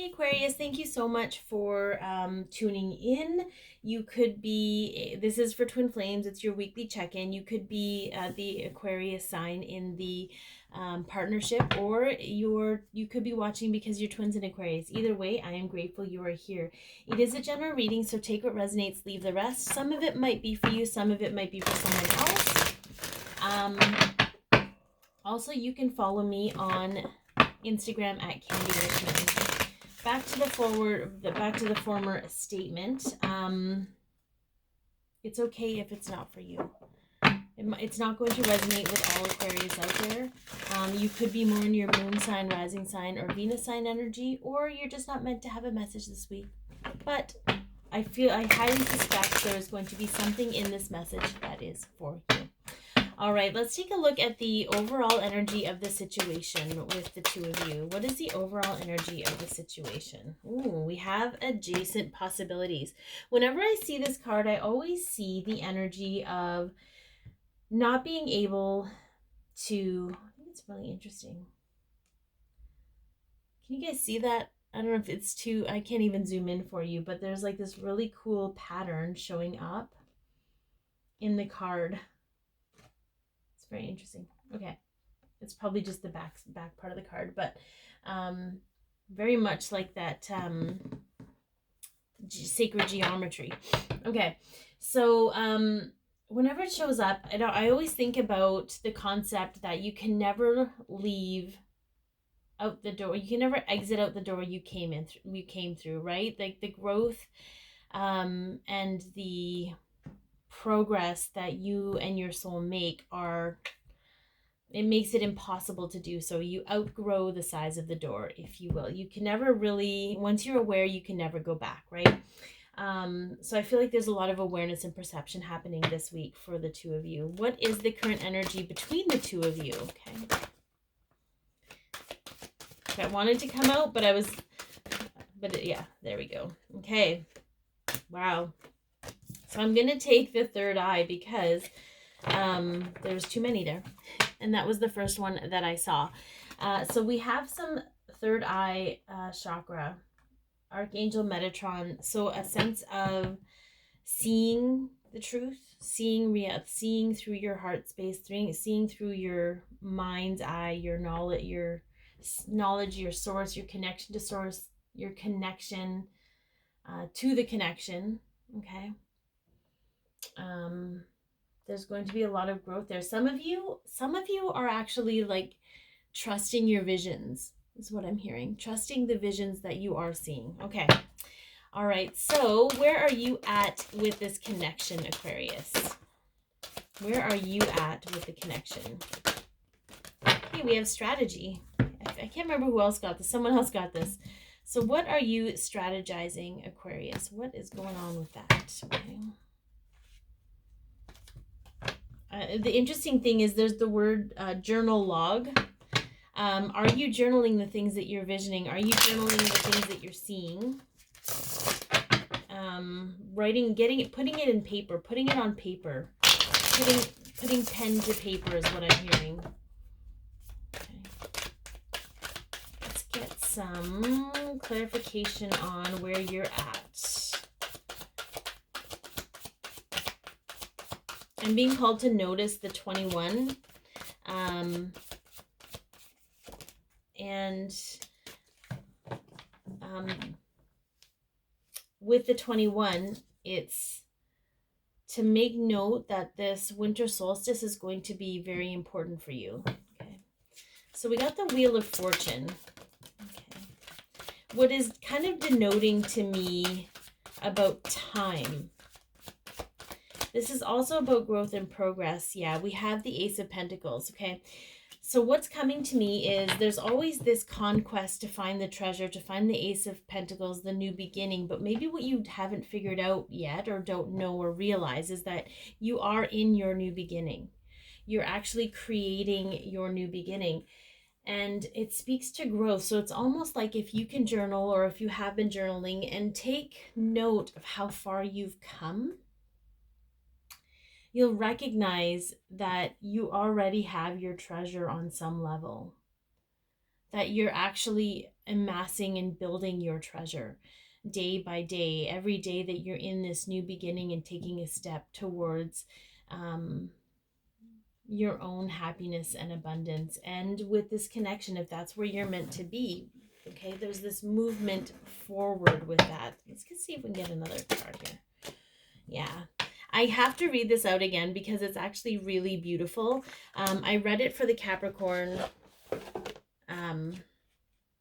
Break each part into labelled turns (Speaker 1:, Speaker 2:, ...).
Speaker 1: Hey Aquarius, thank you so much for tuning in. You could be, this is for Twin Flames, it's your weekly check-in. You could be the Aquarius sign in the partnership, or you could be watching because you're twins in Aquarius. Either way, I am grateful you are here. It is a general reading, so take what resonates, leave the rest. Some of it might be for you, some of it might be for someone else. Also, you can follow me on Instagram at Candy Richmond. Back to the former statement. It's okay if it's not for you. It's not going to resonate with all Aquarius out there. You could be more in your moon sign, rising sign, or Venus sign energy, or you're just not meant to have a message this week. But I highly suspect there is going to be something in this message that is for you. All right, let's take a look at the overall energy of the situation with the two of you. What is the overall energy of the situation? Ooh, we have adjacent possibilities. Whenever I see this card, I always see the energy of not being able to... I think it's really interesting. Can you guys see that? I don't know if it's too... I can't even zoom in for you, but there's like this really cool pattern showing up in the card. Very interesting. Okay, it's probably just the back part of the card, but very much like that sacred geometry. Okay, so whenever it shows up, I always think about the concept that you can never leave out the door. You can never exit out the door you came through, right? Like the growth and the progress that you and your soul make it makes it impossible to do so. You outgrow the size of the door, if you will. You can never really, once you're aware, you can never go back, right? So I feel like there's a lot of awareness and perception happening this week for the two of you. What is the current energy between the two of you? Okay. I wanted to come out, but yeah, there we go. Okay. Wow. So I'm going to take the third eye because there's too many there. And that was the first one that I saw. So we have some third eye chakra, Archangel Metatron. So a sense of seeing the truth, seeing through your heart space, seeing through your mind's eye, your knowledge, your source, your connection to source, your connection to the connection. Okay. There's going to be a lot of growth there. Some of you are actually like trusting your visions, is what I'm hearing. Trusting the visions that you are seeing. Okay. All right. So where are you at with this connection, Aquarius? Where are you at with the connection? Okay, we have strategy. I can't remember who else got this. Someone else got this. So what are you strategizing, Aquarius? What is going on with that? Okay. The interesting thing is there's the word journal log. Are you journaling the things that you're visioning? Are you journaling the things that you're seeing? Putting it in paper, putting it on paper, putting pen to paper is what I'm hearing. Okay. Let's get some clarification on where you're at. I'm being called to notice the 21. With the 21, it's to make note that this winter solstice is going to be very important for you. Okay. So we got the Wheel of Fortune. Okay. What is kind of denoting to me about time. This is also about growth and progress. Yeah, we have the Ace of Pentacles. Okay. So what's coming to me is there's always this conquest to find the treasure, to find the Ace of Pentacles, the new beginning. But maybe what you haven't figured out yet or don't know or realize is that you are in your new beginning. You're actually creating your new beginning. And it speaks to growth. So it's almost like if you can journal, or if you have been journaling, and take note of how far you've come, you'll recognize that you already have your treasure on some level. That you're actually, amassing and building your treasure day by day, every day that you're in this new beginning and taking a step towards your own happiness and abundance. And with this connection, if that's where you're meant to be, okay, there's this movement forward with that. Let's see if we can get another card here. Yeah, I have to read this out again because it's actually really beautiful. I read it for the Capricorn.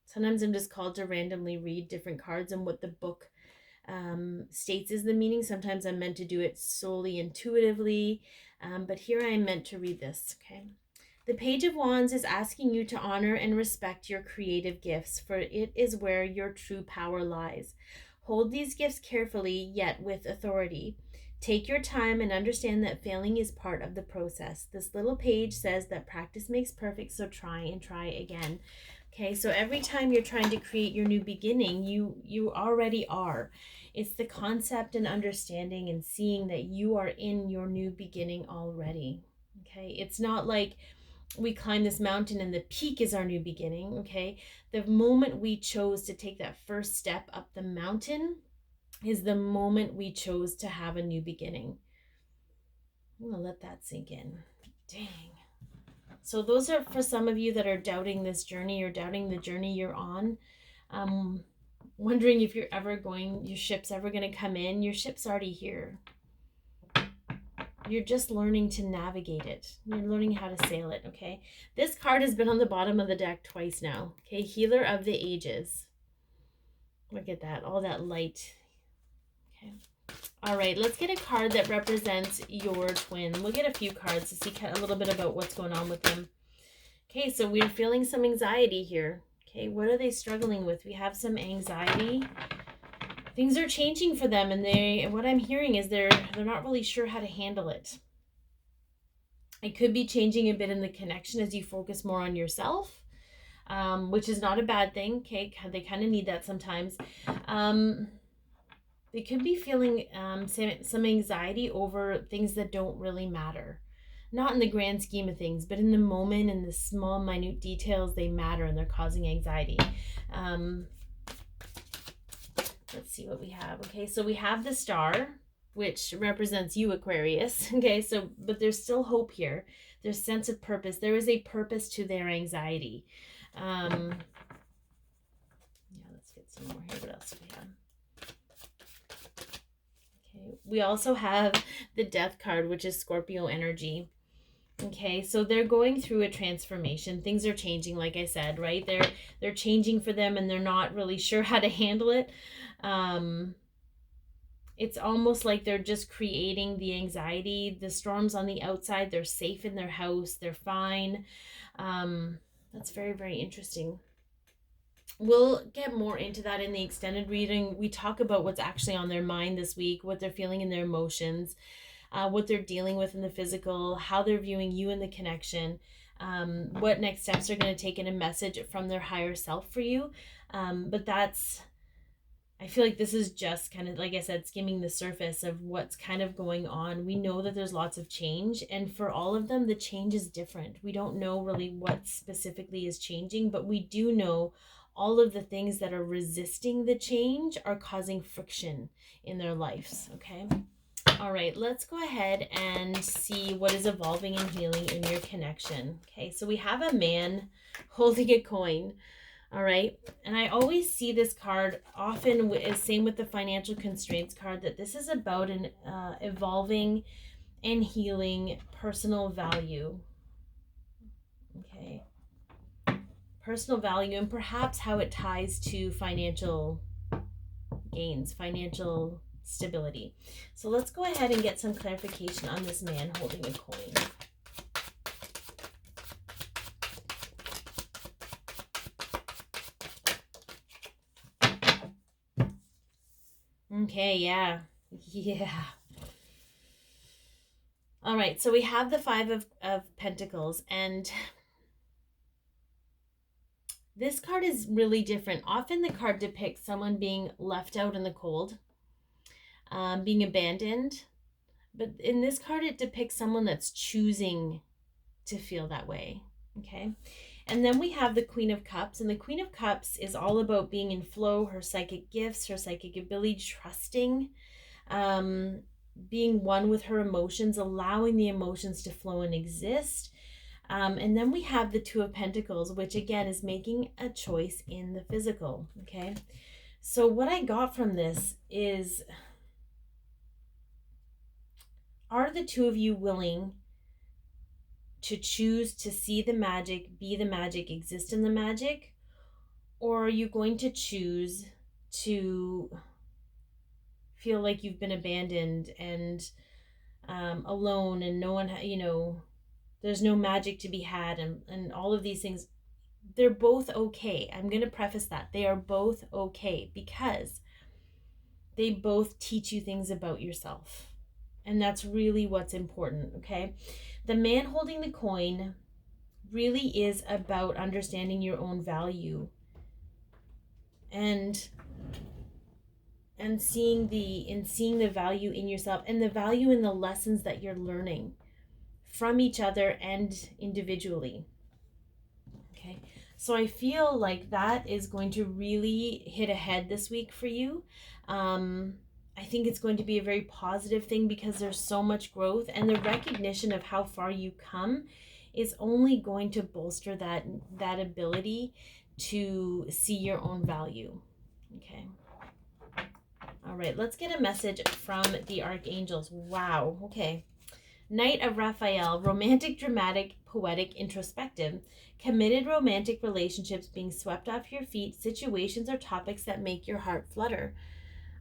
Speaker 1: Sometimes I'm just called to randomly read different cards and what the book states is the meaning. Sometimes I'm meant to do it solely intuitively, but here I am meant to read this, okay? The Page of Wands is asking you to honor and respect your creative gifts, for it is where your true power lies. Hold these gifts carefully, yet with authority. Take your time and understand that failing is part of the process. This little page says that practice makes perfect, so try and try again. Okay, so every time you're trying to create your new beginning, you already are. It's the concept and understanding and seeing that you are in your new beginning already. Okay, it's not like we climb this mountain and the peak is our new beginning. Okay, the moment we chose to take that first step up the mountain is the moment we chose to have a new beginning. I'm gonna let that sink in. Dang. So those are for some of you that are doubting this journey or doubting the journey you're on. Wondering if you're ever going, your ship's ever going to come in. Your ship's already here. You're just learning to navigate it. You're learning how to sail it, okay? This card has been on the bottom of the deck twice now, okay? Healer of the Ages. Look at that, all that light. Okay. All right, let's get a card that represents your twin. We'll get a few cards to see a little bit about what's going on with them. Okay, so we're feeling some anxiety here. Okay, what are they struggling with? We have some anxiety. Things are changing for them, and what I'm hearing is they're not really sure how to handle it. It could be changing a bit in the connection as you focus more on yourself, which is not a bad thing. Okay, they kind of need that sometimes. They could be feeling some anxiety over things that don't really matter. Not in the grand scheme of things, but in the moment, in the small, minute details, they matter and they're causing anxiety. Let's see what we have. Okay, so we have the star, which represents you, Aquarius. Okay, so, but there's still hope here. There's sense of purpose. There is a purpose to their anxiety. Yeah, let's get some more here. What else do we have? Okay, we also have the Death card, which is Scorpio energy. Okay, so they're going through a transformation. Things are changing, like I said, right? They're changing for them and they're not really sure how to handle it. It's almost like they're just creating the anxiety. The storm's on the outside. They're safe in their house. They're fine. That's very, very interesting. We'll get more into that in the extended reading. We talk about what's actually on their mind this week, what they're feeling in their emotions, what they're dealing with in the physical, how they're viewing you in the connection, what next steps are going to take in a message from their higher self for you. But I feel like this is just kind of, like I said, skimming the surface of what's kind of going on. We know that there's lots of change, and for all of them, the change is different. We don't know really what specifically is changing, but we do know all of the things that are resisting the change are causing friction in their lives, okay? All right, let's go ahead and see what is evolving and healing in your connection. Okay, so we have a man holding a coin. All right, and I always see this card often, same with the financial constraints card, that this is about an evolving and healing personal value. Okay, personal value, and perhaps how it ties to financial gains, financial stability. So let's go ahead and get some clarification on this man holding a coin. Okay, yeah. All right, so we have the Five of Pentacles, and this card is really different. Often the card depicts someone being left out in the cold, being abandoned. But in this card, it depicts someone that's choosing to feel that way, okay? And then we have the Queen of Cups, and the Queen of Cups is all about being in flow, her psychic gifts, her psychic ability, trusting, being one with her emotions, allowing the emotions to flow and exist. And then we have the Two of Pentacles, which again is making a choice in the physical. Okay. So what I got from this is, are the two of you willing to choose to see the magic, be the magic, exist in the magic? Or are you going to choose to feel like you've been abandoned and alone, and no one, there's no magic to be had, and all of these things? They're both okay. I'm going to preface that. They are both okay because they both teach you things about yourself. And that's really what's important, okay? The man holding the coin really is about understanding your own value and seeing the value in yourself, and the value in the lessons that you're learning from each other and individually. Okay. So I feel like that is going to really hit ahead this week for you. I think it's going to be a very positive thing because there's so much growth, and the recognition of how far you come is only going to bolster that ability to see your own value. Okay. All right, let's get a message from the archangels. Wow. Okay. Knight of Raphael, romantic, dramatic, poetic, introspective, committed romantic relationships being swept off your feet, situations or topics that make your heart flutter.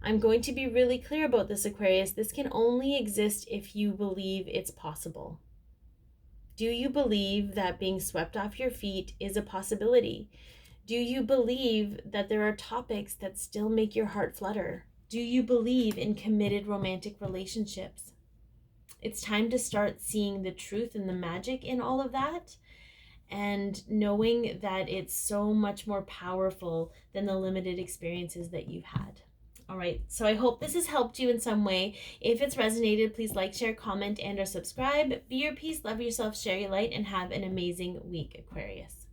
Speaker 1: I'm going to be really clear about this, Aquarius. This can only exist if you believe it's possible. Do you believe that being swept off your feet is a possibility? Do you believe that there are topics that still make your heart flutter? Do you believe in committed romantic relationships? It's time to start seeing the truth and the magic in all of that, and knowing that it's so much more powerful than the limited experiences that you've had. All right, so I hope this has helped you in some way. If it's resonated, please like, share, comment, and or subscribe. Be your peace, love yourself, share your light, and have an amazing week, Aquarius.